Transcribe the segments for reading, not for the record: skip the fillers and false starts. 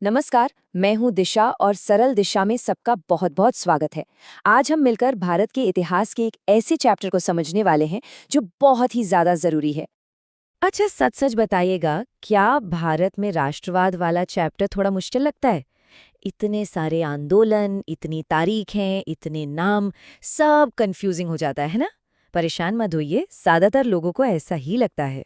नमस्कार, मैं हूं दिशा और सरल दिशा में सबका बहुत बहुत स्वागत है। आज हम मिलकर भारत के इतिहास के एक ऐसे चैप्टर को समझने वाले हैं जो बहुत ही ज्यादा जरूरी है। अच्छा, सच सच बताइएगा, क्या भारत में राष्ट्रवाद वाला चैप्टर थोड़ा मुश्किल लगता है? इतने सारे आंदोलन, इतनी तारीखें, इतने नाम, सब कंफ्यूजिंग हो जाता है ना? परेशान मत होइए, ज्यादातर लोगों को ऐसा ही लगता है।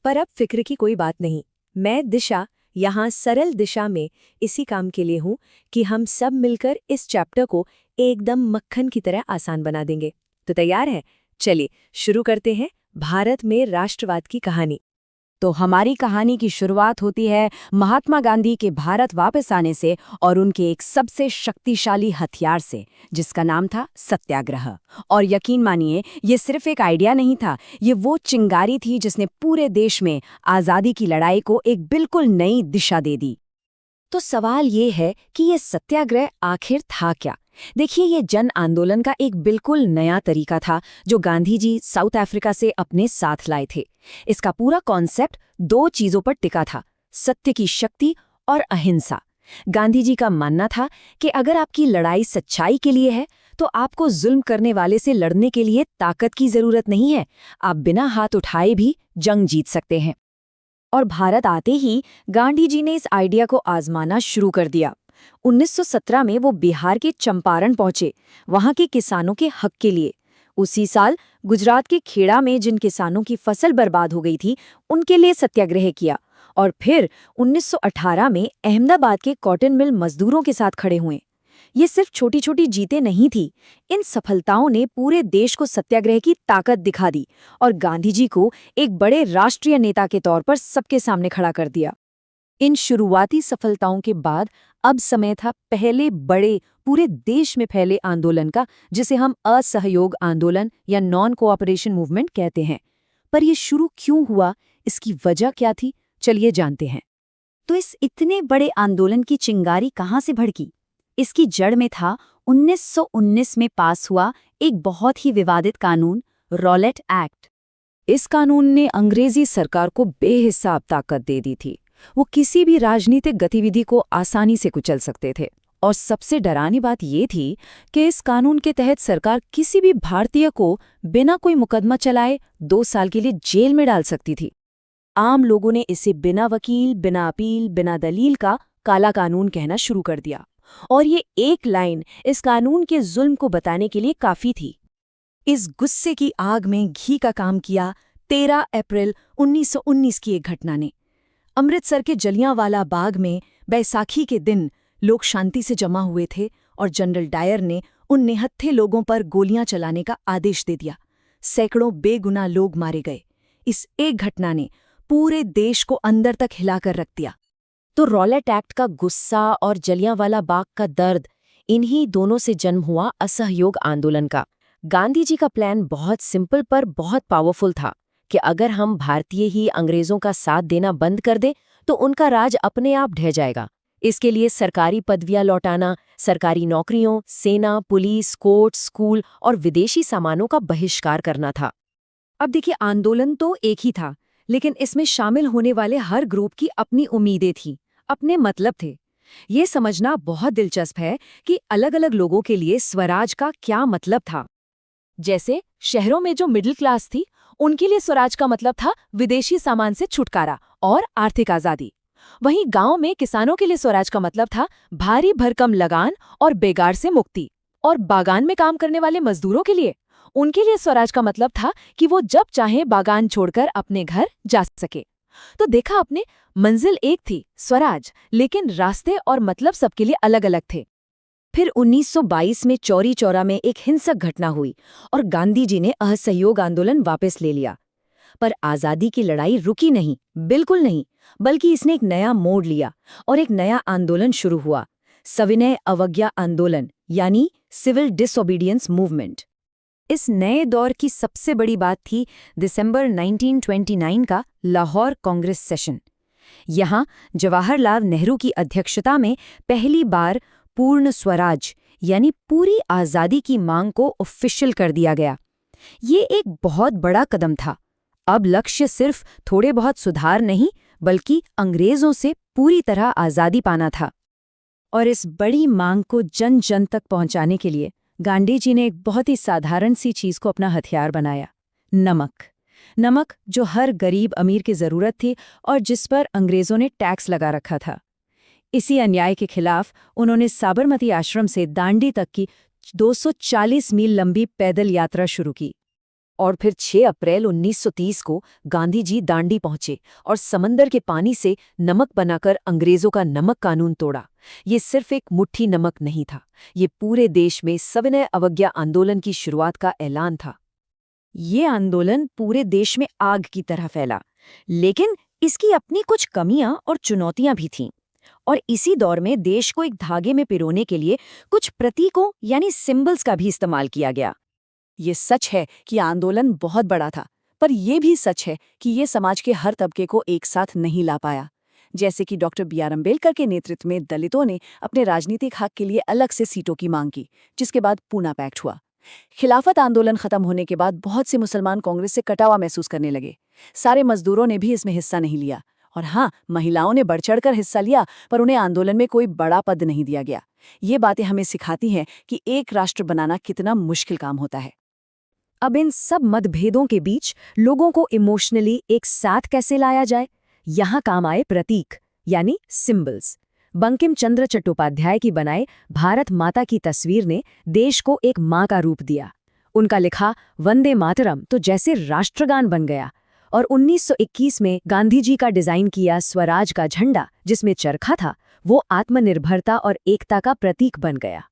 पर अब फिक्र की कोई बात नहीं। मैं दिशा यहाँ सरल दिशा में इसी काम के लिए हूँ कि हम सब मिलकर इस चैप्टर को एकदम मक्खन की तरह आसान बना देंगे। तो तैयार है? चलिए शुरू करते हैं भारत में राष्ट्रवाद की कहानी। तो हमारी कहानी की शुरुआत होती है महात्मा गांधी के भारत वापस आने से और उनके एक सबसे शक्तिशाली हथियार से, जिसका नाम था सत्याग्रह। और यकीन मानिए, ये सिर्फ एक आइडिया नहीं था, ये वो चिंगारी थी जिसने पूरे देश में आज़ादी की लड़ाई को एक बिल्कुल नई दिशा दे दी। तो सवाल ये है कि ये सत्याग्रह आखिर था क्या? देखिए, ये जन आंदोलन का एक बिल्कुल नया तरीका था जो गांधी जी साउथ अफ्रीका से अपने साथ लाए थे। इसका पूरा कॉन्सेप्ट दो चीजों पर टिका था: सत्य की शक्ति और अहिंसा। गांधी जी का मानना था कि अगर आपकी लड़ाई सच्चाई के लिए है तो आपको जुल्म करने वाले से लड़ने के लिए ताकत की जरूरत नहीं है, आप बिना हाथ उठाए भी जंग जीत सकते हैं। और भारत आते ही गांधी जी ने इस आइडिया को आजमाना शुरू कर दिया। 1917 में वो बिहार के चंपारण पहुंचे, वहां के किसानों के हक के लिए। उसी साल गुजरात के खेड़ा में जिन किसानों की फसल बर्बाद हो गई थी, उनके लिए सत्याग्रह किया। और फिर 1918 में अहमदाबाद के कॉटन मिल मजदूरों के साथ खड़े हुए। ये सिर्फ छोटी छोटी जीतें नहीं थी, इन सफलताओं ने पूरे देश को सत्याग्रह की ताकत दिखा दी और गांधी जी को एक बड़े राष्ट्रीय नेता के तौर पर सबके सामने खड़ा कर दिया। इन शुरुआती सफलताओं के बाद अब समय था पहले बड़े, पूरे देश में फैले आंदोलन का, जिसे हम असहयोग आंदोलन या नॉन कोऑपरेशन मूवमेंट कहते हैं। पर यह शुरू क्यों हुआ, इसकी वजह क्या थी, चलिए जानते हैं। तो इस इतने बड़े आंदोलन की चिंगारी कहाँ से भड़की? इसकी जड़ में था 1919 में पास हुआ एक बहुत ही विवादित कानून, रॉलेट एक्ट। इस कानून ने अंग्रेजी सरकार को बेहिसाब ताकत दे दी थी। वो किसी भी राजनीतिक गतिविधि को आसानी से कुचल सकते थे। और सबसे डरावनी बात ये थी कि इस कानून के तहत सरकार किसी भी भारतीय को बिना कोई मुकदमा चलाए 2 साल के लिए जेल में डाल सकती थी। आम लोगों ने इसे बिना वकील, बिना अपील, बिना दलील का काला कानून कहना शुरू कर दिया। और ये एक लाइन इस कानून के जुल्म को बताने के लिए काफी थी। इस गुस्से की आग में घी का काम किया 13 अप्रैल 1919 की एक घटना ने। अमृतसर के जलियांवाला बाग में बैसाखी के दिन लोग शांति से जमा हुए थे और जनरल डायर ने उन निहत्थे लोगों पर गोलियां चलाने का आदेश दे दिया। सैकड़ों बेगुनाह लोग मारे गए। इस एक घटना ने पूरे देश को अंदर तक हिलाकर रख दिया। तो रॉलेट एक्ट का गुस्सा और जलियांवाला बाग का दर्द, इन्हीं दोनों से जन्म हुआ असहयोग आंदोलन का। गांधी जी का प्लान बहुत सिंपल पर बहुत पावरफुल था कि अगर हम भारतीय ही अंग्रेजों का साथ देना बंद कर दें तो उनका राज अपने आप ढह जाएगा। इसके लिए सरकारी पदवियां लौटाना, सरकारी नौकरियों, सेना, पुलिस, कोर्ट, स्कूल और विदेशी सामानों का बहिष्कार करना था। अब देखिए, आंदोलन तो एक ही था, लेकिन इसमें शामिल होने वाले हर ग्रुप की अपनी उम्मीदें थीं, अपने मतलब थे। ये समझना बहुत दिलचस्प है कि अलग-अलग लोगों के लिए स्वराज का क्या मतलब था। जैसे शहरों में जो मिडिल क्लास थी, उनके लिए स्वराज का मतलब था विदेशी सामान से छुटकारा और आर्थिक आजादी। वहीं गांव में किसानों के लिए स्वराज का मतलब था भारी भरकम लगान और बेगार से मुक्ति। और बागान में काम करने वाले मजदूरों के लिए, उनके लिए स्वराज का मतलब था कि वो जब चाहे बागान छोड़कर अपने घर जा सके। तो देखा आपने, मंजिल एक थी, स्वराज, लेकिन रास्ते और मतलब सबके लिए अलग अलग थे। फिर 1922 में चौरी चौरा में एक हिंसक घटना हुई और गांधी जी ने असहयोग आंदोलन वापस ले लिया। पर आज़ादी की लड़ाई रुकी नहीं, बिल्कुल नहीं, बल्कि इसने एक नया मोड़ लिया और एक नया आंदोलन शुरू हुआ, सविनय अवज्ञा आंदोलन, यानी सिविल डिसओबीडियंस मूवमेंट। इस नए दौर की सबसे बड़ी बात थी दिसंबर 1929 का लाहौर कांग्रेस सेशन। यहाँ जवाहरलाल नेहरू की अध्यक्षता में पहली बार पूर्ण स्वराज यानी पूरी आज़ादी की मांग को ऑफिशियल कर दिया गया। ये एक बहुत बड़ा कदम था। अब लक्ष्य सिर्फ थोड़े बहुत सुधार नहीं, बल्कि अंग्रेजों से पूरी तरह आज़ादी पाना था। और इस बड़ी मांग को जन जन तक पहुंचाने के लिए गांधी जी ने एक बहुत ही साधारण सी चीज को अपना हथियार बनाया, नमक। नमक जो हर गरीब अमीर की जरूरत थी और जिस पर अंग्रेजों ने टैक्स लगा रखा था। इसी अन्याय के खिलाफ उन्होंने साबरमती आश्रम से दांडी तक की 240 मील लंबी पैदल यात्रा शुरू की। और फिर 6 अप्रैल 1930 को गांधी जी दांडी पहुंचे और समंदर के पानी से नमक बनाकर अंग्रेजों का नमक कानून तोड़ा। ये सिर्फ एक मुट्ठी नमक नहीं था, ये पूरे देश में सविनय अवज्ञा आंदोलन की शुरुआत का ऐलान था। ये आंदोलन पूरे देश में आग की तरह फैला, लेकिन इसकी अपनी कुछ कमियां और चुनौतियां भी थीं। और इसी दौर में देश को एक धागे में पिरोने के लिए कुछ प्रतीकों यानी सिंबल्स का भी इस्तेमाल किया गया। ये सच है कि आंदोलन बहुत बड़ा था, पर यह भी सच है कि ये समाज के हर तबके को एक साथ नहीं ला पाया। जैसे कि डॉक्टर B.R. अम्बेडकर के नेतृत्व में दलितों ने अपने राजनीतिक हक के लिए अलग से सीटों की मांग की, जिसके बाद पूना पैक्ट हुआ। खिलाफत आंदोलन खत्म होने के बाद बहुत से मुसलमान कांग्रेस से कटा हुआ महसूस करने लगे। सारे मजदूरों ने भी इसमें हिस्सा नहीं लिया। और हाँ, महिलाओं ने बढ़ चढ़कर हिस्सा लिया, पर उन्हें आंदोलन में कोई बड़ा पद नहीं दिया गया। ये बातें हमें सिखाती हैं कि एक राष्ट्र बनाना कितना मुश्किल काम होता है। अब इन सब मतभेदों के बीच लोगों को इमोशनली एक साथ कैसे लाया जाए? यहाँ काम आए प्रतीक यानी सिंबल्स। बंकिम चंद्र चट्टोपाध्याय की बनाए भारत माता की तस्वीर ने देश को एक माँ का रूप दिया। उनका लिखा वंदे मातरम तो जैसे राष्ट्रगान बन गया। और 1921 में गांधी जी का डिजाइन किया स्वराज का झंडा, जिसमें चरखा था, वो आत्मनिर्भरता और एकता का प्रतीक बन गया।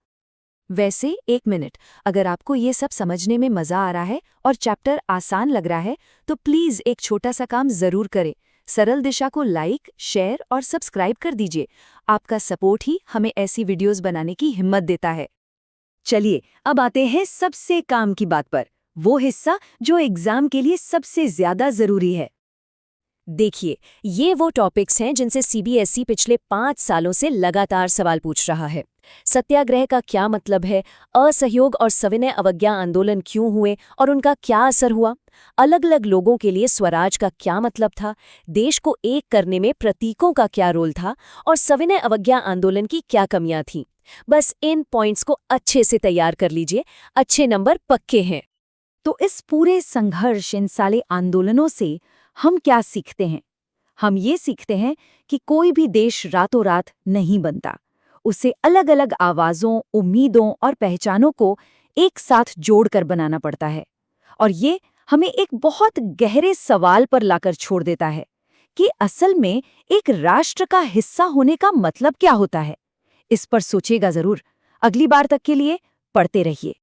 वैसे 1 मिनट, अगर आपको ये सब समझने में मजा आ रहा है और चैप्टर आसान लग रहा है तो प्लीज एक छोटा सा काम जरूर करें। सरल दिशा को लाइक, शेयर और सब्सक्राइब कर दीजिए। आपका सपोर्ट ही हमें ऐसी वीडियोस बनाने की हिम्मत देता है। चलिए अब आते हैं सबसे काम की बात पर, वो हिस्सा जो एग्जाम के लिए सबसे ज्यादा जरूरी है। देखिए, ये वो टॉपिक्स हैं जिनसे CBSE पिछले 5 सालों से लगातार सवाल पूछ रहा है। सत्याग्रह का क्या मतलब है? असहयोग और सविनय अवज्ञा आंदोलन क्यों हुए और उनका क्या असर हुआ? अलग अलग लोगों के लिए स्वराज का क्या मतलब था? देश को एक करने में प्रतीकों का क्या रोल था? और सविनय अवज्ञा आंदोलन की क्या कमियां थीं? बस इन पॉइंट्स को अच्छे से तैयार कर लीजिए, अच्छे नंबर पक्के हैं। तो इस पूरे संघर्ष, इन साले आंदोलनों से हम क्या सीखते हैं? हम ये सीखते हैं कि कोई भी देश रातों रात नहीं बनता। उसे अलग अलग आवाज़ों, उम्मीदों और पहचानों को एक साथ जोड़कर बनाना पड़ता है। और ये हमें एक बहुत गहरे सवाल पर लाकर छोड़ देता है कि असल में एक राष्ट्र का हिस्सा होने का मतलब क्या होता है। इस पर सोचिएगा ज़रूर। अगली बार तक के लिए पढ़ते रहिए।